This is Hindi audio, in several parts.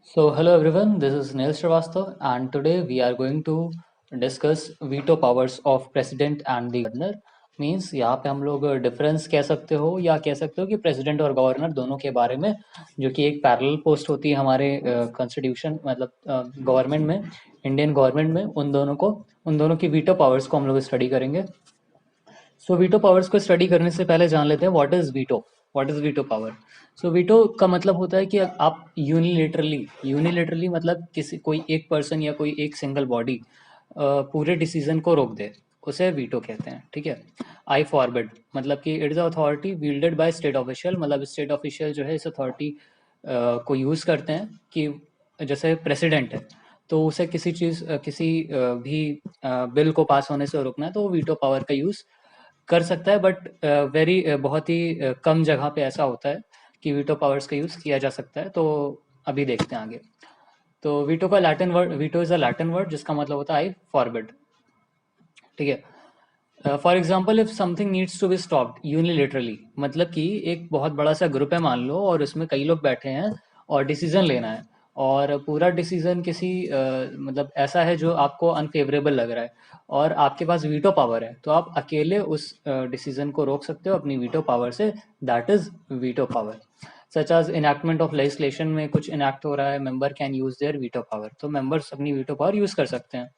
So, hello everyone, this is Neil Srivastav, and today we are going to discuss veto powers of president and the governor. Means यहाँ पे हम लोग डिफरेंस कह सकते हो या कह सकते हो कि प्रेसिडेंट और गवर्नर दोनों के बारे में, जो कि एक पैरेलल पोस्ट होती है हमारे कॉन्स्टिट्यूशन मतलब गवर्नमेंट में, इंडियन गवर्नमेंट में, उन दोनों की वीटो पावर्स को हम लोग स्टडी करेंगे। सो वीटो पावर्स को स्टडी करने से पहले जान लेते हैं what is veto power. So veto का मतलब होता है कि आप यूनिलेटरली मतलब किसी कोई एक पर्सन या कोई एक सिंगल बॉडी पूरे डिसीजन को रोक दे, उसे वीटो कहते हैं। ठीक है। आई फॉरबिड मतलब कि it is authority wielded by state official, मतलब स्टेट ऑफिशियल जो है इस अथॉरिटी को यूज करते हैं कि जैसे प्रेसिडेंट है तो उसे किसी चीज किसी भी बिल को पास होने से रोकना है तो वो वीटो पावर का यूज कर सकता है। बट बहुत ही कम जगह पे ऐसा होता है कि वीटो पावर्स का यूज किया जा सकता है। तो अभी देखते हैं आगे। तो वीटो का Latin word, veto is a Latin word जिसका मतलब होता है आई फॉरबिड। ठीक है। For example if something needs to be stopped unilaterally, मतलब कि एक बहुत बड़ा सा ग्रुप है मान लो, और उसमें कई लोग बैठे हैं और डिसीजन लेना है, और पूरा डिसीजन किसी मतलब ऐसा है जो आपको अनफेवरेबल लग रहा है और आपके पास वीटो पावर है, तो आप अकेले उस डिसीजन को रोक सकते हो अपनी वीटो पावर से। That is veto power. Such as enactment of legislation में कुछ इनैक्ट हो रहा है, member can use their veto power, तो मेंबर्स अपनी वीटो पावर यूज कर सकते हैं।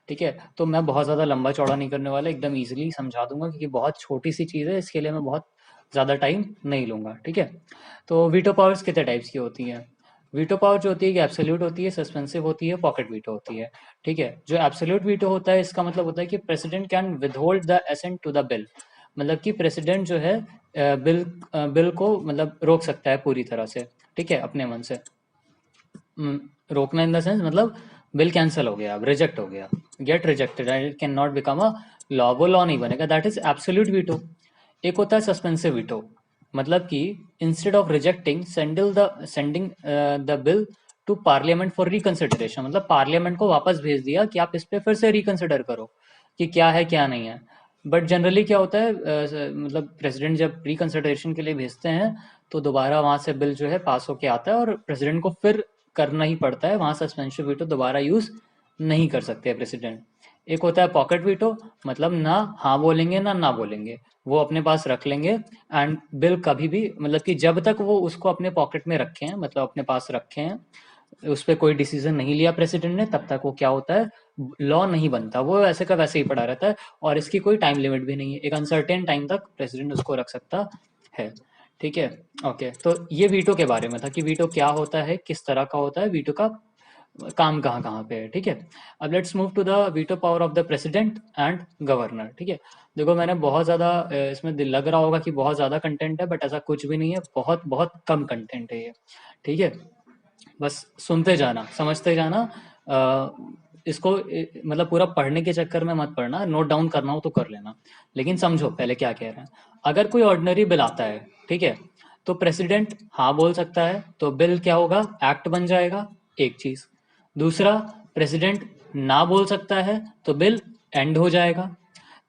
ठीक है। तो मैं बहुत ज़्यादा लंबा चौड़ा नहीं करने वाला, एकदम इजीली समझा दूंगा क्योंकि बहुत छोटी सी चीज़ है, इसके लिए मैं बहुत ज़्यादा टाइम नहीं लूंगा। ठीक है। तो वीटो पावर्स कितने टाइप्स की होती हैं? वीटो पावर जो होती है कि एब्सोल्यूट होती है, सस्पेंसिव होती है, पॉकेट वीटो होती है। ठीक है। जो एब्सोल्यूट वीटो होता है इसका मतलब होता है कि president can withhold the assent to the bill, मतलब कि प्रेसिडेंट जो है बिल को मतलब रोक सकता है पूरी तरह से। ठीक है, अपने मन से। रोकना इन द सेंस मतलब बिल कैंसिल हो गया, अब रिजेक्ट हो गया, get rejected, it can not become a law, वो लॉ नहीं बनेगा। That is absolute veto. एक होता है सस्पेंसिव वीटो, मतलब कि instead of rejecting sending the bill to parliament for reconsideration, मतलब पार्लियामेंट को वापस भेज दिया कि आप इस पे फिर से रिकंसिडर करो कि क्या है क्या नहीं है। बट जनरली क्या होता है, मतलब प्रेसिडेंट जब रिकंसिडरेशन के लिए भेजते हैं तो दोबारा वहां से बिल जो है पास होके आता है और प्रेसिडेंट को फिर करना ही पड़ता है, वहां सस्पेंशन वीटो दोबारा यूज नहीं कर सकते प्रेसिडेंट। एक होता है पॉकेट वीटो, मतलब ना हाँ बोलेंगे ना बोलेंगे, वो अपने पास रख लेंगे एंड बिल कभी भी, मतलब कि जब तक वो उसको अपने पॉकेट में रखे हैं, मतलब अपने पास रखे हैं, उस पर कोई डिसीजन नहीं लिया प्रेसिडेंट ने, तब तक वो क्या होता है, लॉ नहीं बनता, वो वैसे का वैसे ही पड़ा रहता है। और इसकी कोई टाइम लिमिट भी नहीं है, एक अनसर्टेन टाइम तक प्रेसिडेंट उसको रख सकता है। ठीक है। ओके, तो ये वीटो के बारे में था कि वीटो क्या होता है, किस तरह का होता है, वीटो का काम कहाँ कहाँ पे है। ठीक है। अब let's move to the veto power of the president and governor. ठीक है। देखो मैंने बहुत ज़्यादा इसमें लग रहा होगा कि बहुत ज़्यादा कंटेंट है, बट ऐसा कुछ भी नहीं है, बहुत बहुत कम कंटेंट है ये। ठीक है। बस सुनते जाना, समझते जाना। इसको मतलब पूरा पढ़ने के चक्कर में मत पढ़ना, नोट डाउन करना हो तो कर लेना, लेकिन समझो पहले क्या कह रहे हैं। अगर कोई ऑर्डिनरी बिल आता है, ठीक है, तो प्रेसिडेंट हाँ बोल सकता है तो बिल क्या होगा, एक्ट बन जाएगा, एक चीज। दूसरा, प्रेसिडेंट ना बोल सकता है तो बिल एंड हो जाएगा।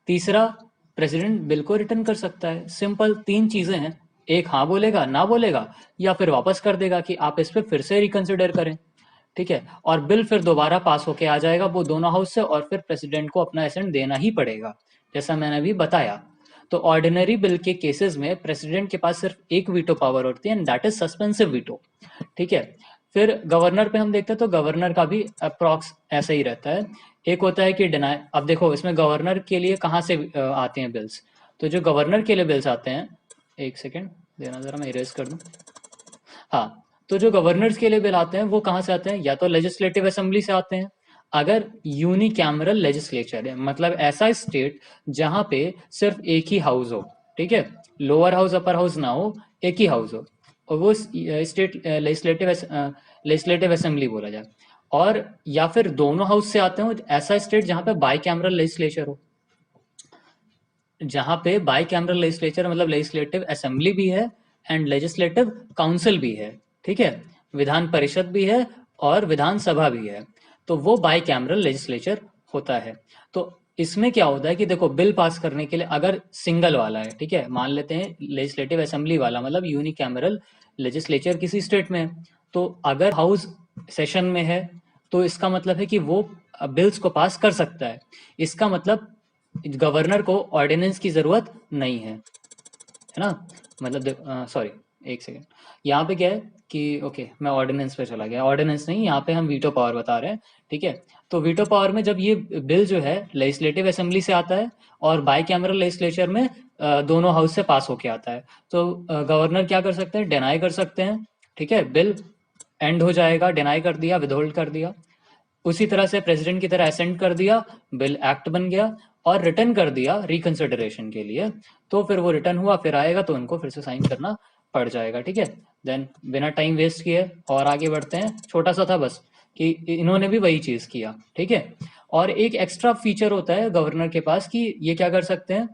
तीसरा, प्रेसिडेंट बिल को रिटर्न कर सकता है। सिंपल तीन चीजें हैं, एक हाँ बोलेगा ना बोलेगा, या फिर वापस कर देगा कि आप इस पे फिर से रिकंसिडर करें। ठीक है। और बिल फिर दोबारा पास होके आ जाएगा वो दोनों हाउस से, और फिर प्रेसिडेंट को अपना एसेंट देना ही पड़ेगा, जैसा मैंने अभी बताया। तो ऑर्डिनरी बिल के केसेस में प्रेसिडेंट के पास सिर्फ एक वीटो पावर होती है and that is suspensive veto. ठीक है। फिर गवर्नर पे हम देखते हैं तो गवर्नर का भी अप्रॉक्स ऐसा ही रहता है। एक होता है कि डिनाई, अब देखो इसमें गवर्नर के लिए कहाँ से आते हैं बिल्स, तो जो गवर्नर के लिए बिल्स आते हैं, एक सेकेंड देना जरा, मैं इरेज कर दूं। हाँ, तो जो गवर्नर्स के लिए बिल आते हैं वो कहाँ से आते हैं, या तो लेजिस्लेटिव असेंबली से आते हैं, अगर यूनिकैमरल लेजिस्लेचर है, मतलब ऐसा स्टेट जहां पे सिर्फ एक ही हाउस हो। ठीक है। लोअर हाउस अपर हाउस ना हो, एक ही हाउस हो, और वो स्टेट लेजिस्लेटिव असेंबली बोला जाए। और या फिर दोनों हाउस से आते हो, ऐसा स्टेट जहां पे बाई कैमरल लेजिस्लेचर हो, जहां पे बाई कैमरल लेजिस्लेचर मतलब लेजिस्लेटिव असेंबली भी है एंड लेजिस्लेटिव काउंसिल भी है। ठीक है। विधान परिषद भी है और विधानसभा भी है, तो वो बाई कैमरल लेजिस्लेचर होता है। तो इसमें क्या होता है कि देखो बिल पास करने के लिए अगर सिंगल वाला है, ठीक है, मान लेते हैं लेजिस्लेटिव असेंबली वाला मतलब यूनिकैमरल लेजिस्लेचर किसी स्टेट में है, तो अगर हाउस सेशन में है, तो इसका मतलब है कि वो बिल्स को पास कर सकता है। इसका मतलब गवर्नर को ऑर्डिनेंस की जरूरत नहीं है ना। मतलब सॉरी, एक सेकेंड, यहाँ पे क्या है कि ओके मैं ऑर्डिनेंस पे चला गया, ऑर्डिनेंस नहीं, यहाँ पे हम वीटो पावर बता रहे हैं। ठीक है, तो वीटो पावर में जब ये बिल जो है लेजिस्लेटिव असेंबली से आता है और बाई कैमरल लेजिस्लेचर में दोनों हाउस से पास होके आता है, तो गवर्नर क्या कर सकते हैं, डिनाई कर सकते हैं। ठीक है, बिल एंड हो जाएगा, डिनाई कर दिया, विदहोल्ड कर दिया। उसी तरह से प्रेसिडेंट की तरह असेंट कर दिया, बिल एक्ट बन गया, और रिटर्न कर दिया रिकंसिडरेशन के लिए, तो फिर वो रिटर्न हुआ, फिर आएगा तो उनको फिर से साइन करना पड़ जाएगा। ठीक है, देन बिना टाइम वेस्ट किए और आगे बढ़ते हैं। छोटा सा था बस कि इन्होंने भी वही चीज किया। ठीक है, और एक एक्स्ट्रा फीचर होता है गवर्नर के पास कि ये क्या कर सकते हैं,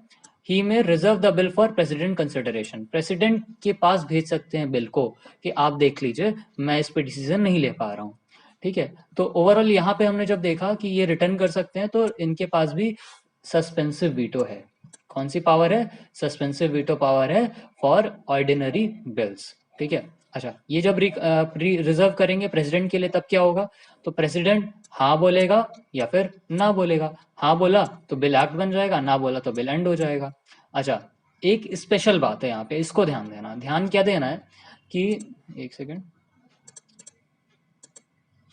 ही में reserve the bill for president consideration. President के पास भेज सकते हैं बिल को कि आप देख लीजिए, मैं इस पे डिसीजन नहीं ले पा रहा हूँ। ठीक है, तो ओवरऑल यहाँ पे हमने जब देखा कि ये रिटर्न कर सकते हैं, तो इनके पास भी सस्पेंसिव वीटो है। कौन सी पावर है, सस्पेंसिव वीटो पावर है फॉर ऑर्डिनरी बिल्स। ठीक है, अच्छा, ये जब रिजर्व करेंगे प्रेसिडेंट के लिए तब क्या होगा, तो प्रेसिडेंट हाँ बोलेगा या फिर ना बोलेगा। हाँ बोला तो बिल एक्ट बन जाएगा, ना बोला तो बिल एंड हो जाएगा। अच्छा, एक स्पेशल बात है यहाँ पे, इसको ध्यान देना। ध्यान क्या देना है कि, एक सेकेंड,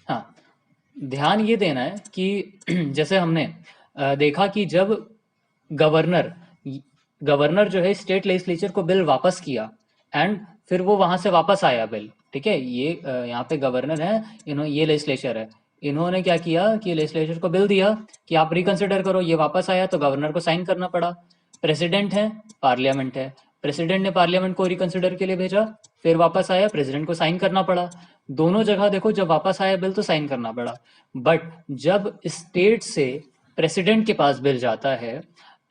हाँ, ध्यान ये देना है कि जैसे हमने देखा कि जब गवर्नर गवर्नर जो है स्टेट लेजिस्लेचर को बिल वापस किया, एंड फिर वो वहां से वापस आया बिल। ठीक है, ये यहाँ पे गवर्नर है, ये लेजिस्लेचर है, इन्होंने क्या किया कि लेजिस्लेचर को बिल दिया कि आप रिकंसिडर करो, ये वापस आया तो गवर्नर को साइन करना पड़ा। प्रेसिडेंट है, पार्लियामेंट है, प्रेसिडेंट ने पार्लियामेंट को रिकंसिडर के लिए भेजा, फिर वापस आया, प्रेसिडेंट को साइन करना पड़ा। दोनों जगह देखो, जब वापस आया बिल तो साइन करना पड़ा, बट जब स्टेट से प्रेसिडेंट के पास बिल जाता है,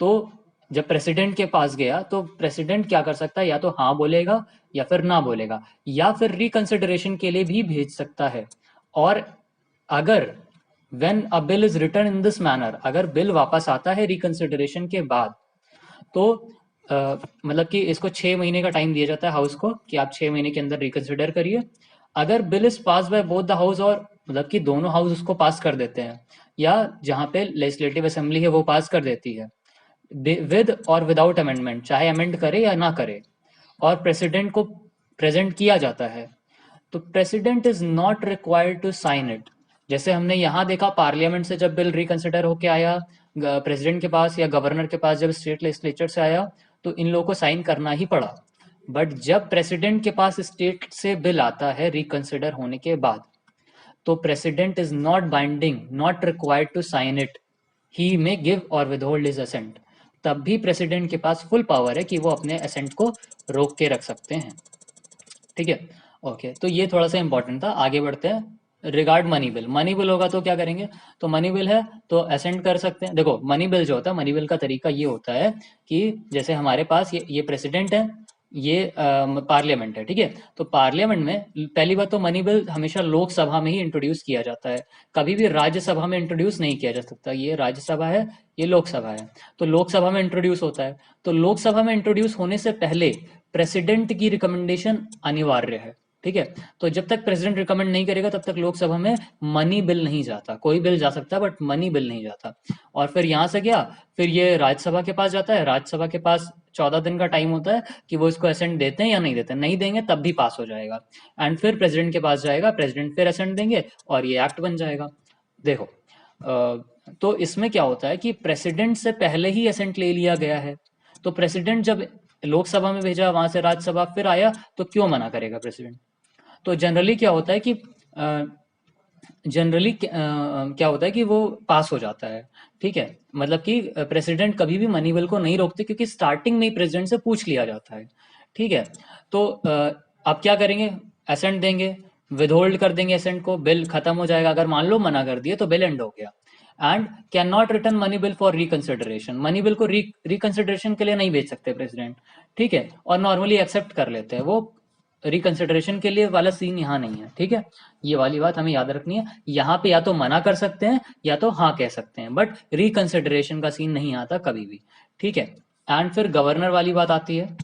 तो जब प्रेसिडेंट के पास गया तो प्रेसिडेंट क्या कर सकता है, या तो हाँ बोलेगा या फिर ना बोलेगा, या फिर रिकंसिडरेशन के लिए भी भेज सकता है। और अगर when a bill is return in this manner, अगर बिल वापस आता है रिकंसिडरेशन के बाद, तो मतलब कि इसको 6 महीने का टाइम दिया जाता है हाउस को कि आप 6 महीने के अंदर रिकंसिडर करिए। अगर bill is pass by both the house, और मतलब कि दोनों हाउस उसको पास कर देते हैं, या जहां पे लेजिस्लेटिव असेंबली है वो पास कर देती है, विद और विदाउट अमेंडमेंट, चाहे अमेंड करे या ना करे, और प्रेसिडेंट को प्रेजेंट किया जाता है, तो president is not required to sign it. जैसे हमने यहां देखा, पार्लियामेंट से जब बिल रिकंसिडर होके आया प्रेसिडेंट के पास या गवर्नर के पास, जब स्टेट लेजिस्लेचर से आया, तो इन लोगों को साइन करना ही पड़ा। बट जब प्रेसिडेंट के पास स्टेट से बिल आता है रिकंसिडर होने के बाद, तो president is not binding, not required to sign it, he may give और विदहोल्ड हिज असेंट। तब भी प्रेसिडेंट के पास फुल पावर है कि वो अपने असेंट को रोक के रख सकते हैं। ठीक है, ओके, तो ये थोड़ा सा इंपॉर्टेंट था। आगे बढ़ते हैं। Regard money bill, money bill होगा तो क्या करेंगे, तो मनी बिल है तो असेंट कर सकते हैं। देखो, मनी बिल जो होता है, मनी बिल का तरीका ये होता है कि जैसे हमारे पास ये प्रेसिडेंट है, ये पार्लियामेंट है। ठीक है, तो पार्लियामेंट में पहली बात तो मनी बिल हमेशा लोकसभा में ही इंट्रोड्यूस किया जाता है, कभी भी राज्यसभा में इंट्रोड्यूस नहीं किया जा सकता। ये राज्यसभा है, ये लोकसभा है, तो लोकसभा में इंट्रोड्यूस होता है। तो लोकसभा में इंट्रोड्यूस होने से पहले प्रेसिडेंट की रिकमेंडेशन अनिवार्य है। ठीक है, तो जब तक प्रेसिडेंट रिकमेंड नहीं करेगा तब तक लोकसभा में मनी बिल नहीं जाता। कोई बिल जा सकता है बट मनी बिल नहीं जाता। और फिर यहां से गया, फिर ये राज्यसभा के पास जाता है, राज्यसभा के पास 14 दिन का टाइम होता है कि वो इसको असेंट देते हैं या नहीं देते, नहीं देंगे तब भी पास हो जाएगा। एंड फिर प्रेसिडेंट के पास जाएगा, प्रेसिडेंट फिर असेंट देंगे और ये एक्ट बन जाएगा। देखो, तो इसमें क्या होता है कि प्रेसिडेंट से पहले ही असेंट ले लिया गया है, तो प्रेसिडेंट जब लोकसभा में भेजा, वहां से राज्यसभा फिर आया, तो क्यों मना करेगा प्रेसिडेंट। तो जनरली क्या होता है कि जनरली क्या होता है कि वो पास हो जाता है। ठीक है, मतलब कि प्रेसिडेंट कभी भी मनी बिल को नहीं रोकते, क्योंकि स्टार्टिंग में ही प्रेसिडेंट से पूछ लिया जाता है। ठीक है, तो अब क्या करेंगे, असेंट देंगे, विदहोल्ड कर देंगे असेंट को, बिल खत्म हो जाएगा। अगर मान लो मना कर दिए तो बिल एंड हो गया। And can not return money bill for reconsideration, money bill को रिकंसिडरेशन के लिए नहीं भेज सकते प्रेसिडेंट। ठीक है, और नॉर्मली एक्सेप्ट कर लेते हैं वो, रिकंसिडरेशन के लिए वाला सीन यहाँ नहीं है। ठीक है, ये वाली बात हमें याद रखनी है। यहाँ पे या तो मना कर सकते हैं या तो हाँ कह सकते हैं, बट रिकंसिडरेशन का सीन नहीं आता कभी भी। ठीक है, एंड फिर गवर्नर वाली बात आती है।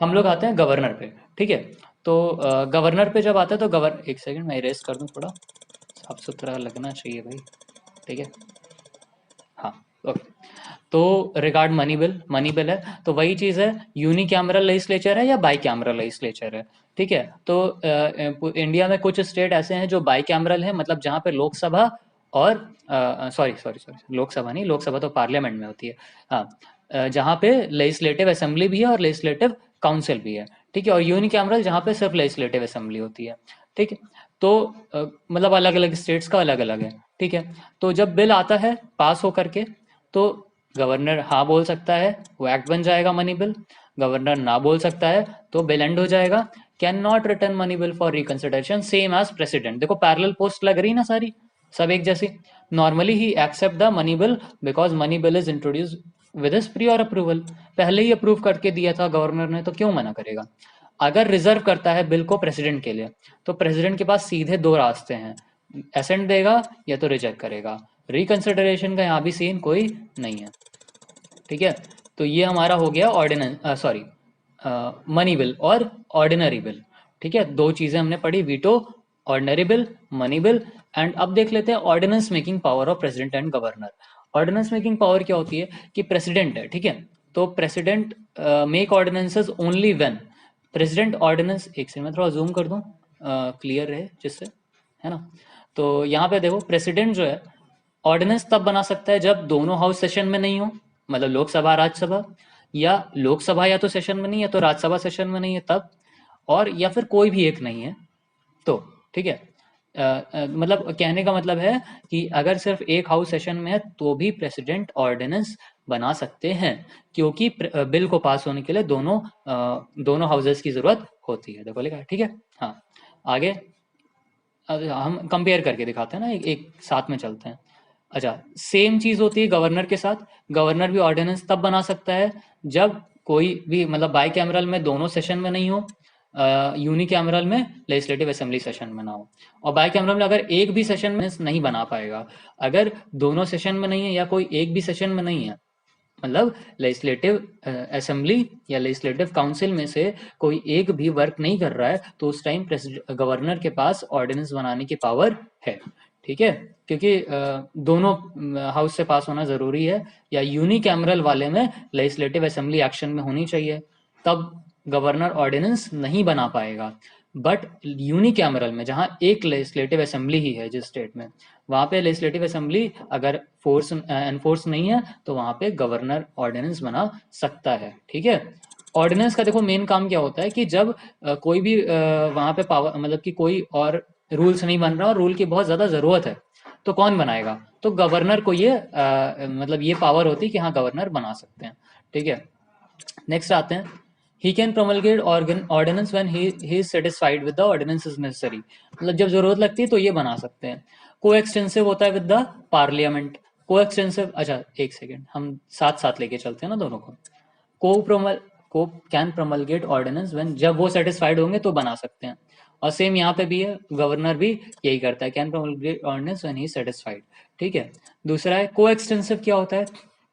हम लोग आते हैं गवर्नर पे। ठीक है, तो गवर्नर पे जब आता है तो एक सेकंड मैं इरेज कर दूं, थोड़ा साफ सुथरा लगना चाहिए भाई, ठीक है। हाँ, ओके। तो रिगार्ड मनी बिल है तो वही चीज़ है, यूनिकैमरल लेजिस्लेचर है या बाई कैमरल लेजिस्लेचर है, ठीक है। तो इंडिया में कुछ स्टेट ऐसे हैं जो बाई कैमरल है, मतलब जहाँ पे लोकसभा और सॉरी सॉरी सॉरी, लोकसभा नहीं, लोकसभा तो पार्लियामेंट में होती है। हाँ, जहाँ पे लेजिस्लेटिव असेंबली भी है और लेजिस्लेटिव काउंसिल भी है, ठीक है। और यूनिकैमरल जहाँ पे सिर्फ लेजिस्लेटिव असेंबली होती है, ठीक है। तो मतलब अलग अलग स्टेट्स का अलग अलग है, ठीक है। तो जब बिल आता है पास हो करके, तो गवर्नर हाँ बोल सकता है, वो एक्ट बन जाएगा मनी बिल। गवर्नर ना बोल सकता है तो बिल एंड हो जाएगा। Can not return money bill for reconsideration, same as president. देखो पैरेलल पोस्ट लग रही ना सारी, सब एक जैसी। Normally he except the money bill because money bill is introduce with his prior approval. पहले ही अप्रूव करके दिया था गवर्नर ने, तो क्यों मना करेगा। अगर रिजर्व करता है बिल को प्रेसिडेंट के लिए, तो प्रेसिडेंट के पास सीधे दो रास्ते हैं, एसेंट देगा या तो रिजेक्ट करेगा। रिकंसिडरेशन का यहाँ भी सीन कोई नहीं है, ठीक है। तो ये हमारा हो गया ऑर्डिनेंस, सॉरी, मनी बिल और ऑर्डिनरी बिल, ठीक है। दो चीजें हमने पढ़ी, veto, ordinary bill, money bill. And अब देख लेते हैं ordinance making power of president and governor. Ordinance making power क्या होती है कि प्रेसिडेंट है, ठीक है। तो president make ordinances only when president ordinance, एक सेकंड मैं थोड़ा जूम कर दूं क्लियर रहे जिससे, है ना। तो यहाँ पे देखो प्रेसिडेंट जो है ऑर्डिनेंस तब बना सकता है जब दोनों हाउस सेशन में नहीं हो, मतलब लोकसभा राज्यसभा, या लोकसभा या तो सेशन में नहीं है तो राज्यसभा सेशन में नहीं है तब, और या फिर कोई भी एक नहीं है तो, ठीक है। मतलब कहने का मतलब है कि अगर सिर्फ एक हाउस सेशन में है तो भी प्रेसिडेंट ऑर्डिनेंस बना सकते हैं, क्योंकि बिल को पास होने के लिए दोनों हाउसेस की जरूरत होती है। देखो लिखा है, ठीक है। हाँ, आगे हम कंपेयर करके दिखाते हैं ना, एक साथ में चलते हैं। अच्छा, सेम चीज होती है गवर्नर के साथ। गवर्नर भी ऑर्डिनेंस तब बना सकता है जब कोई भी, मतलब बाई कैमरल में दोनों सेशन में नहीं हो, यूनि कैमरल में लेजिस्लेटिव असेंबली सेशन में ना हो। और बाई कैमरल में अगर एक भी सेशन में नहीं बना पाएगा, अगर दोनों सेशन में नहीं है या कोई एक भी सेशन में नहीं है, मतलब लेजिस्लेटिव असेंबली या लेजिस्लेटिव काउंसिल में से कोई एक भी वर्क नहीं कर रहा है, तो उस टाइम गवर्नर के पास ऑर्डिनेंस बनाने की पावर है, ठीक है। क्योंकि दोनों हाउस से पास होना जरूरी है, या यूनिकैमरल वाले में लेजिस्लेटिव असेंबली एक्शन में होनी चाहिए, तब गवर्नर ऑर्डिनेंस नहीं बना पाएगा। बट यूनिकैमरल में जहां एक लेजिस्लेटिव असेंबली ही है जिस स्टेट में, वहां पे लेजिस्लेटिव असेंबली अगर फोर्स एनफोर्स नहीं है तो वहां पे गवर्नर ऑर्डिनेंस बना सकता है, ठीक है। ऑर्डिनेंस का देखो मेन काम क्या होता है कि जब कोई भी वहां पे पावर, मतलब कि कोई और रूल्स नहीं बन रहा और रूल की बहुत ज्यादा जरूरत है, तो कौन बनाएगा, तो गवर्नर को ये मतलब ये पावर होती है कि हाँ गवर्नर बना सकते हैं, ठीक है। नेक्स्ट आते हैं, he can promulgate ordinance when he is satisfied with the ordinance is necessary, मतलब जब जरूरत लगती है तो ये बना सकते हैं। को एक्सटेंसिव होता है विद द पार्लियामेंट। को एक्सटेंसिव, अच्छा एक सेकेंड हम साथ साथ लेके चलते हैं ना दोनों को। को प्रोमल को कैन प्रोमलगेट ऑर्डिनेंस व्हेन, जब वो सेटिस्फाइड होंगे तो बना सकते हैं। और सेम यहाँ पे भी है, गवर्नर भी यही करता है, can promulgate ordinance when he satisfied, ठीक है। दूसरा है को एक्सटेंसिव, क्या होता है,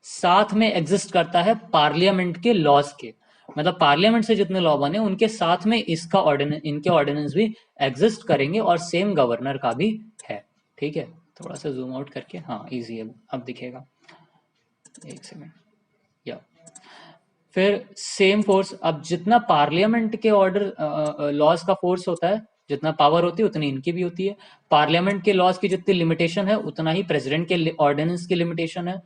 साथ में एग्जिस्ट करता है पार्लियामेंट के लॉज के, मतलब पार्लियामेंट से जितने लॉ बने उनके साथ में इसका ऑर्डिनेंस, इनके ऑर्डिनेंस भी एग्जिस्ट करेंगे, और सेम गवर्नर का भी है, ठीक है। थोड़ा सा जूम आउट करके, हाँ इजी है अब दिखेगा, एक सेकंड। या फिर सेम फोर्स, अब जितना पार्लियामेंट के ऑर्डर लॉज का फोर्स होता है, जितना पावर होती है उतनी इनकी भी होती है। पार्लियामेंट के लॉज की जितनी लिमिटेशन है उतना ही प्रेसिडेंट के ऑर्डिनेंस की लिमिटेशन है।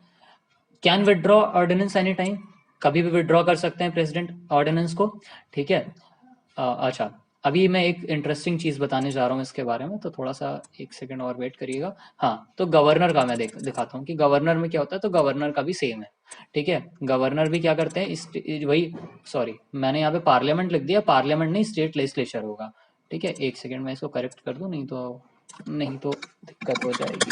Can withdraw ordinance any time, कभी भी विदड्रॉ कर सकते हैं प्रेसिडेंट ऑर्डिनेंस को, ठीक है। अच्छा, अभी मैं एक इंटरेस्टिंग चीज बताने जा रहा हूँ इसके बारे में, तो थोड़ा सा एक सेकंड और वेट करिएगा। हाँ, तो गवर्नर का मैं दिखाता हूँ कि गवर्नर में क्या होता है। तो गवर्नर का भी सेम है, ठीक है। गवर्नर भी क्या करते हैं, वही, सॉरी मैंने यहाँ पे पार्लियामेंट लिख दिया, पार्लियामेंट नहीं स्टेट लेजिस्लेचर होगा, ठीक है। एक सेकेंड मैं इसको करेक्ट कर दूं, नहीं तो दिक्कत हो जाएगी,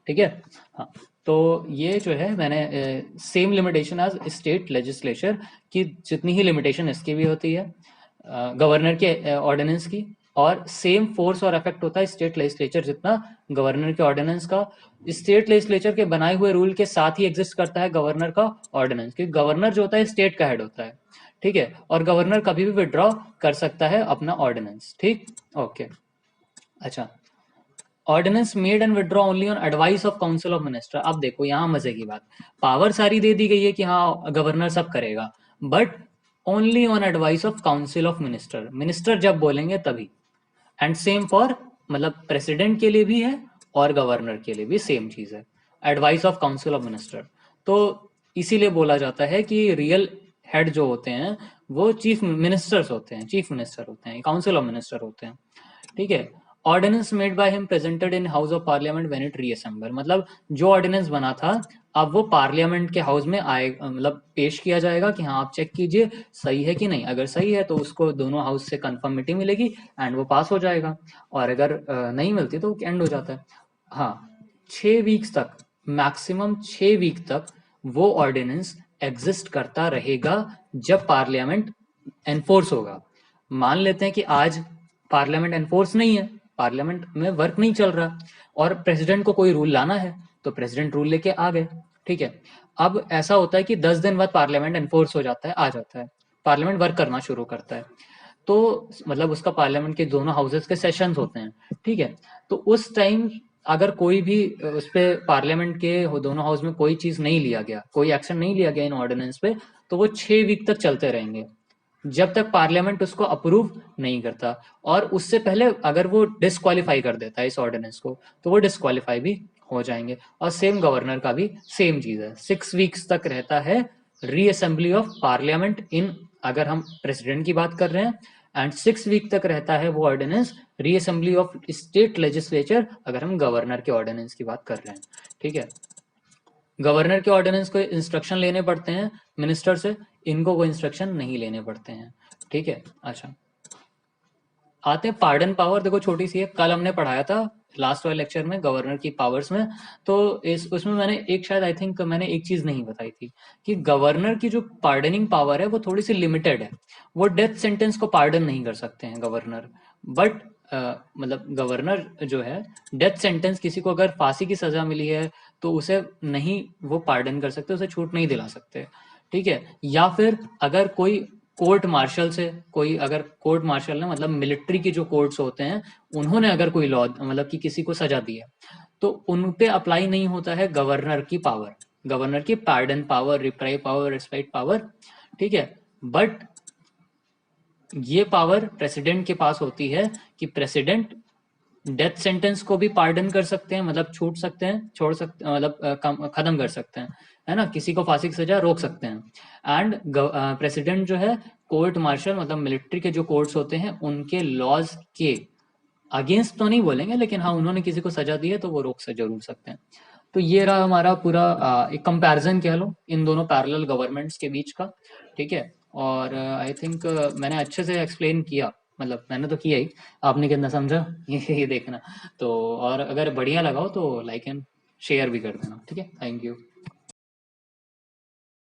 ठीक है। हाँ, तो ये जो है मैंने same limitation as state legislature की, जितनी ही लिमिटेशन इसकी भी होती है गवर्नर के ऑर्डिनेंस की, और सेम फोर्स और इफेक्ट होता है स्टेट लेजिस्लेचर जितना गवर्नर के ऑर्डिनेंस का। स्टेट लेजिस्लेचर के बनाए हुए रूल के साथ ही एग्जिस्ट करता है गवर्नर का ऑर्डिनेंस, क्योंकि गवर्नर जो होता है स्टेट का हेड होता है, ठीक है, और गवर्नर कभी भी विड्रॉ कर सकता है अपना ऑर्डिनेंस, ठीक, ओके। अच्छा, ordinance made and withdraw only on advice of council of minister. अब देखो यहाँ मजे की बात, पावर सारी दे दी गई है कि हाँ गवर्नर सब करेगा, but only on advice of council of minister, minister जब बोलेंगे तभी। एंड सेम फॉर, मतलब प्रेसिडेंट के लिए भी है और गवर्नर के लिए भी सेम चीज है, advice of council of minister. तो इसीलिए बोला जाता है कि रियल हेड जो होते हैं वो चीफ मिनिस्टर्स होते हैं, चीफ मिनिस्टर होते हैं, काउंसिल ऑफ मिनिस्टर होते हैं, ठीक है। Ordinance made by him presented in house of parliament when it reassemble, मतलब जो ऑर्डिनेंस बना था अब वो पार्लियामेंट के हाउस में आए, मतलब पेश किया जाएगा कि हाँ आप चेक कीजिए सही है कि नहीं, अगर सही है तो उसको दोनों हाउस से कंफर्मिटी मिलेगी एंड वो पास हो जाएगा, और अगर नहीं मिलती तो एंड हो जाता है। हाँ, 6 वीक्स तक, मैक्सिमम 6 वीक तक वो ऑर्डिनेंस एग्जिस्ट करता रहेगा जब पार्लियामेंट एनफोर्स होगा। मान लेते हैं कि आज पार्लियामेंट एनफोर्स नहीं है, पार्लियामेंट में वर्क नहीं चल रहा और प्रेसिडेंट को कोई रूल लाना है तो प्रेसिडेंट रूल लेके आ गए, ठीक है। अब ऐसा होता है कि 10 दिन बाद पार्लियामेंट एनफोर्स हो जाता है, आ जाता है, पार्लियामेंट वर्क करना शुरू करता है, तो मतलब उसका पार्लियामेंट के दोनों हाउसेस के सेशंस होते हैं, ठीक है। तो उस टाइम अगर कोई भी उस पे पार्लियामेंट के दोनों हाउस में कोई चीज नहीं लिया गया, कोई एक्शन नहीं लिया गया इन ऑर्डिनेंस पे, तो वो 6 वीक तक चलते रहेंगे जब तक पार्लियामेंट उसको अप्रूव नहीं करता। और उससे पहले अगर वो डिस्क्वालीफाई कर देता है इस ऑर्डिनेंस को तो वो डिस्क्वालीफाई भी हो जाएंगे। और सेम गवर्नर का भी सेम चीज है, 6 वीक्स तक रहता है रीअसेंबली ऑफ पार्लियामेंट इन, अगर हम प्रेसिडेंट की बात कर रहे हैं, एंड 6 वीक तक रहता है वो ordinance reassembly of state legislature अगर हम गवर्नर के ऑर्डिनेंस की बात कर रहे हैं, ठीक है। गवर्नर के ऑर्डिनेंस को इंस्ट्रक्शन लेने पड़ते हैं मिनिस्टर से, इनको वो इंस्ट्रक्शन नहीं लेने पड़ते हैं, ठीक है। अच्छा, आते हैं पार्डन पावर। देखो छोटी सी है, कल हमने पढ़ाया था लास्ट वाले लेक्चर में गवर्नर की पावर्स में, तो इस उसमें मैंने एक, शायद आई थिंक मैंने एक चीज नहीं बताई थी कि गवर्नर की जो पार्डनिंग पावर है वो थोड़ी सी लिमिटेड है, वो डेथ सेंटेंस को पार्डन नहीं कर सकते हैं गवर्नर, बट मतलब गवर्नर जो है डेथ सेंटेंस, किसी को अगर फांसी की सजा मिली है तो उसे नहीं वो पार्डन कर सकते, उसे छूट नहीं दिला सकते, ठीक है। या फिर अगर कोई कोर्ट मार्शल से, कोई अगर कोर्ट मार्शल ने मतलब मिलिट्री के जो कोर्ट्स होते हैं उन्होंने अगर कोई लॉ मतलब कि किसी को सजा दी है तो उन पे अप्लाई नहीं होता है गवर्नर की पावर, गवर्नर की pardon power, reprieve power, respite power, ठीक है। बट ये पावर प्रेसिडेंट के पास होती है कि प्रेसिडेंट डेथ सेंटेंस को भी पार्डन कर सकते हैं, मतलब छूट सकते हैं, छोड़ सकते, मतलब खत्म कर सकते हैं, है ना, किसी को फांसी की सजा रोक सकते हैं। एंड प्रेसिडेंट जो है कोर्ट मार्शल मतलब मिलिट्री के जो कोर्ट्स होते हैं उनके लॉज के अगेंस्ट तो नहीं बोलेंगे, लेकिन हाँ उन्होंने किसी को सजा दी है तो वो रोक से जरूर सकते हैं। तो ये रहा हमारा पूरा एक कंपैरिजन कह लो इन दोनों पैरेलल गवर्नमेंट्स के बीच का, ठीक है। और आई थिंक मैंने अच्छे से एक्सप्लेन किया, मतलब मैंने तो किया ही, आपने कितना समझा ये देखना। तो और अगर बढ़िया लगा हो तो लाइक एंड शेयर भी कर देना, ठीक है। Thank you.